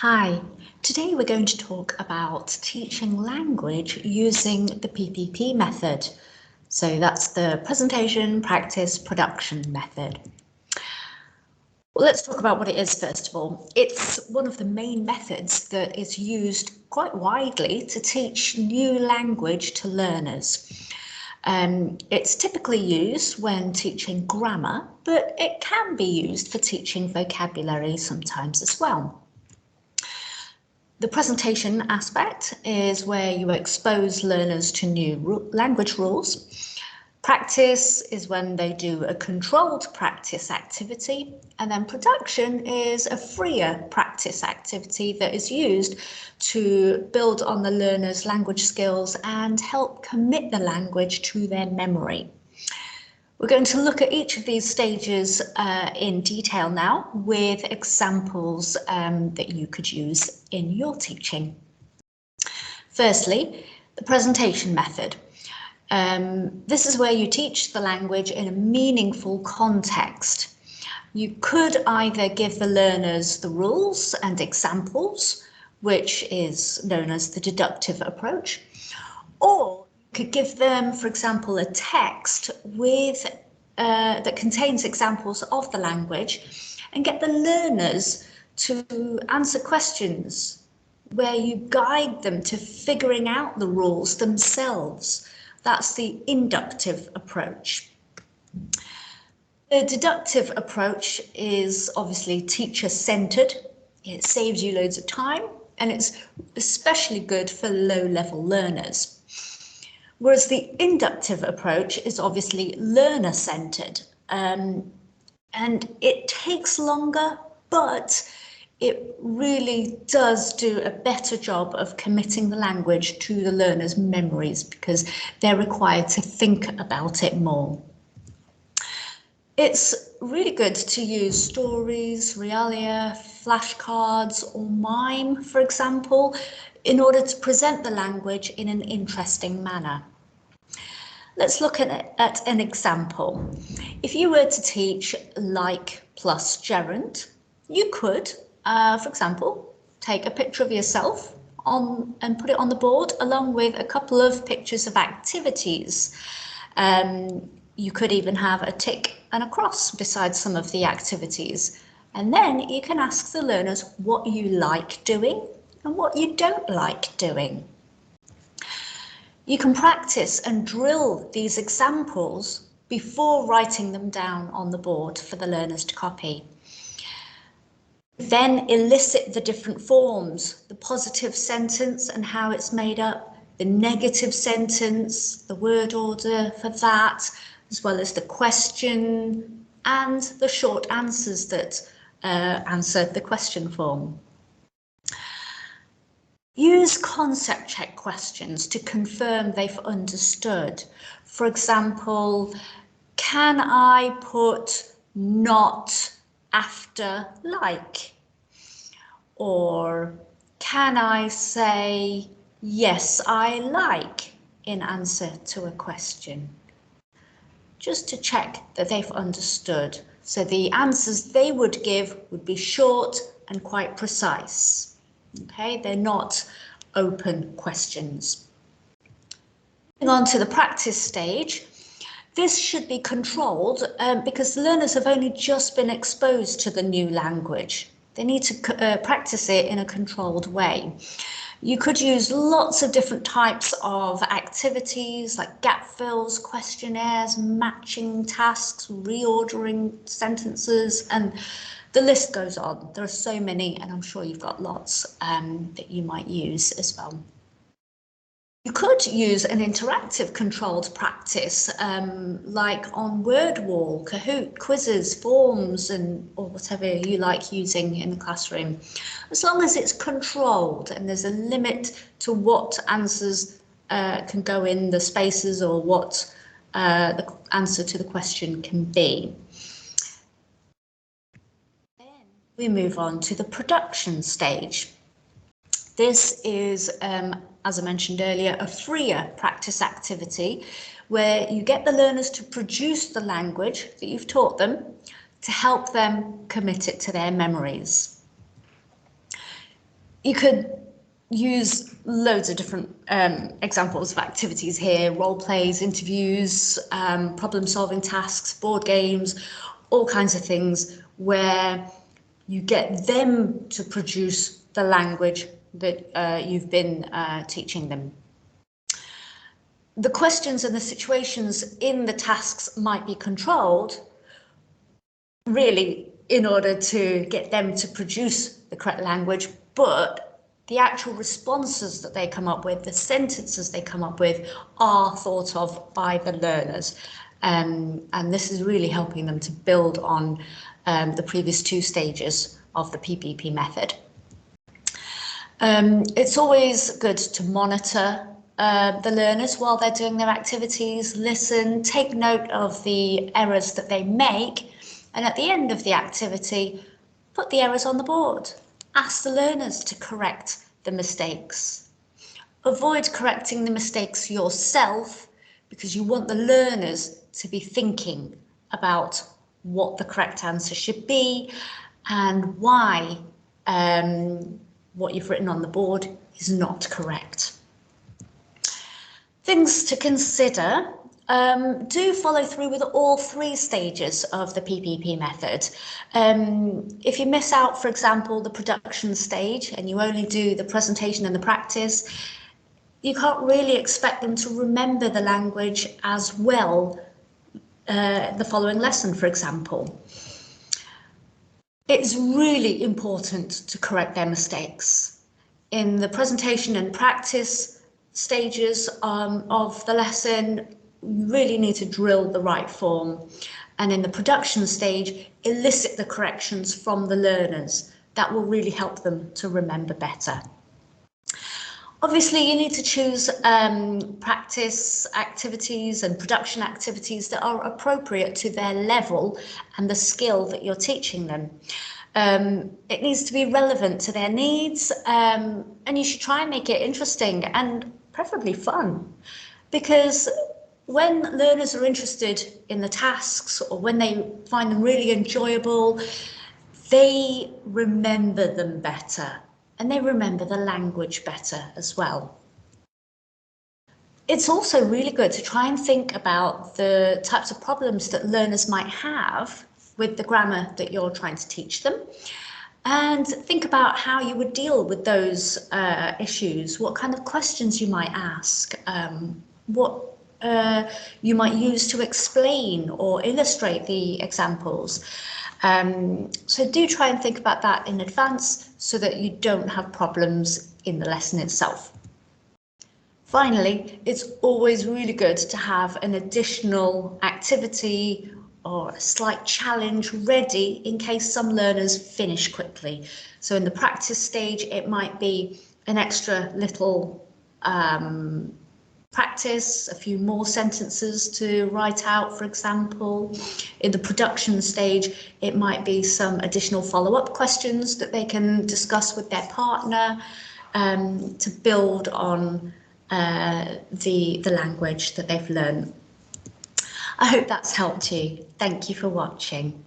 Hi, today we're going to talk about teaching language using the PPP method. So that's the presentation, practice, production method. Well, let's talk about what it is first of all. It's one of the main methods that is used quite widely to teach new language to learners. It's typically used when teaching grammar, but it can be used for teaching vocabulary sometimes as well. The presentation aspect is where you expose learners to new language rules. Practice is when they do a controlled practice activity, and then production is a freer practice activity that is used to build on the learner's language skills and help commit the language to their memory. We're going to look at each of these stages in detail now with examples that you could use in your teaching. Firstly, the presentation method. This is where you teach the language in a meaningful context. You could either give the learners the rules and examples, which is known as the deductive approach, or you could give them, for example, a text with that contains examples of the language and get the learners to answer questions where you guide them to figuring out the rules themselves. That's the inductive approach. The deductive approach is obviously teacher-centered. It saves you loads of time and it's especially good for low-level learners. Whereas the inductive approach is obviously learner-centered, and it takes longer, but it really does do a better job of committing the language to the learner's memories because they're required to think about it more. It's really good to use stories, realia, flashcards, or mime, for example, in order to present the language in an interesting manner. Let's look at an example. If you were to teach like plus gerund, you could, for example, take a picture of yourself and put it on the board along with a couple of pictures of activities. You could even have a tick and a cross beside some of the activities. And then you can ask the learners what you like doing and what you don't like doing. You can practice and drill these examples before writing them down on the board for the learners to copy. Then elicit the different forms, the positive sentence and how it's made up, the negative sentence, the word order for that, as well as the question and the short answers that answer the question form. Use concept check questions to confirm they've understood. For example, can I put not after like? Or can I say yes, I like in answer to a question? Just to check that they've understood. So the answers they would give would be short and quite precise. Okay, they're not open questions. Moving on to the practice stage, this should be controlled because the learners have only just been exposed to the new language. They need to practice it in a controlled way. You could use lots of different types of activities like gap fills, questionnaires, matching tasks, reordering sentences, and the list goes on. There are so many, and I'm sure you've got lots that you might use as well. You could use an interactive controlled practice like on WordWall, Kahoot, quizzes, forms, or whatever you like using in the classroom. As long as it's controlled and there's a limit to what answers can go in the spaces or what the answer to the question can be. Then we move on to the production stage. This is, as I mentioned earlier, a freer practice activity where you get the learners to produce the language that you've taught them to help them commit it to their memories. You could use loads of different examples of activities here: role plays, interviews, problem-solving tasks, board games, all kinds of things where you get them to produce the language that you've been teaching them. The questions and the situations in the tasks might be controlled, really, in order to get them to produce the correct language, but the actual responses that they come up with, the sentences they come up with, are thought of by the learners. And this is really helping them to build on the previous two stages of the PPP method. It's always good to monitor the learners while they're doing their activities, listen, take note of the errors that they make, and at the end of the activity, put the errors on the board. Ask the learners to correct the mistakes. Avoid correcting the mistakes yourself, because you want the learners to be thinking about what the correct answer should be and why what you've written on the board is not correct. Things to consider. Do follow through with all three stages of the PPP method. If you miss out, for example, the production stage and you only do the presentation and the practice, you can't really expect them to remember the language as well the following lesson, for example. It's really important to correct their mistakes. In the presentation and practice stages of the lesson, you really need to drill the right form. And in the production stage, elicit the corrections from the learners. That will really help them to remember better. Obviously, you need to choose practice activities and production activities that are appropriate to their level and the skill that you're teaching them. It needs to be relevant to their needs, and you should try and make it interesting and preferably fun, because when learners are interested in the tasks or when they find them really enjoyable, they remember them better. And they remember the language better as well. It's also really good to try and think about the types of problems that learners might have with the grammar that you're trying to teach them, and think about how you would deal with those issues, what kind of questions you might ask, what you might use to explain or illustrate the examples. So do try and think about that in advance so that you don't have problems in the lesson itself. Finally, it's always really good to have an additional activity or a slight challenge ready in case some learners finish quickly. So in the practice stage, it might be an extra little practice, a few more sentences to write out, for example. In the production stage, it might be some additional follow-up questions that they can discuss with their partner to build on the language that they've learned. I hope that's helped you. Thank you for watching.